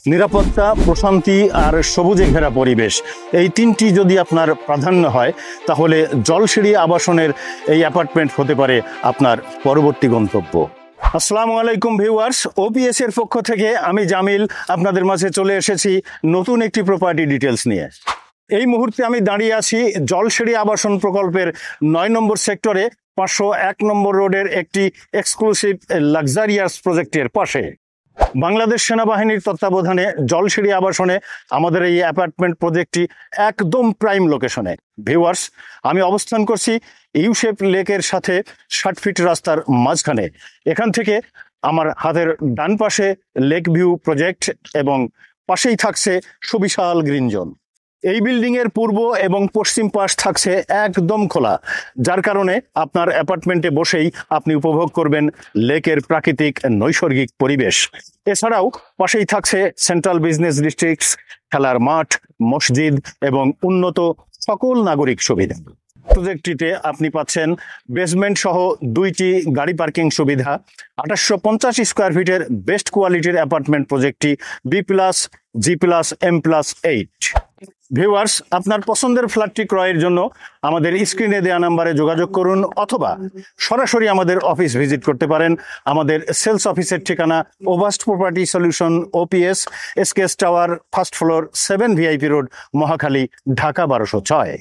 নিরাপত্তা, প্রশান্তি আর সবুজে ঘেরা পরিবেশ, এই তিনটি যদি আপনার প্রাধান্য হয় তাহলে জলসিঁড়ি আবাসনের এই অ্যাপার্টমেন্ট হতে পারে আপনার পরবর্তী গন্তব্য। আসসালামু আলাইকুম ভিউয়ার্স, ওপিএস এর পক্ষ থেকে আমি জামিল আপনাদের মাঝে চলে এসেছি নতুন একটি প্রপার্টি ডিটেলস নিয়ে। এই মুহূর্তে আমি দাঁড়িয়ে আছি জলসিঁড়ি আবাসন প্রকল্পের ৯ নম্বর সেক্টরে ৫০১ নম্বর রোডের একটি এক্সক্লুসিভ লাক্সারিয়াস প্রজেক্টের পাশে। বাংলাদেশ সেনাবাহিনীর তত্ত্বাবধানে জলসিঁড়ি আবাসনে আমাদের এই অ্যাপার্টমেন্ট প্রজেক্টটি একদম প্রাইম লোকেশনে। ভিউয়ার্স, আমি অবস্থান করছি ইউশেপ লেকের সাথে ৬০ ফিট রাস্তার মাঝখানে। এখান থেকে আমার হাতের ডান পাশে লেক ভিউ প্রজেক্ট এবং পাশেই থাকছে সুবিশাল গ্রিন জোন। এই বিল্ডিংয়ের পূর্ব এবং পশ্চিম পাশ থাকছে একদম খোলা, যার কারণে আপনার অ্যাপার্টমেন্টে বসেই আপনি উপভোগ করবেন লেকের প্রাকৃতিক নৈসর্গিক পরিবেশ। এছাড়াও পাশেই থাকছে সেন্ট্রাল বিজনেস ডিস্ট্রিক্ট, খেলার মাঠ, মসজিদ এবং উন্নত সকল নাগরিক সুবিধা। প্রজেক্টটিতে আপনি পাচ্ছেন বেসমেন্ট সহ 2টি গাড়ি পার্কিং সুবিধা। ২৮৫০ স্কোয়ার ফিটের বেস্ট কোয়ালিটির অ্যাপার্টমেন্ট প্রজেক্টটি B+, G+M+8। ভিউয়ার্স, আপনার পছন্দের ফ্ল্যাটটি ক্রয়ের জন্য আমাদের স্ক্রিনে দেওয়া নাম্বারে যোগাযোগ করুন অথবা সরাসরি আমাদের অফিস ভিজিট করতে পারেন। আমাদের সেলস অফিসের ঠিকানা Ovast property solution, OPS, SKS tower, first floor, 7 VIP road, Mohakhali, Dhaka ১২০৬।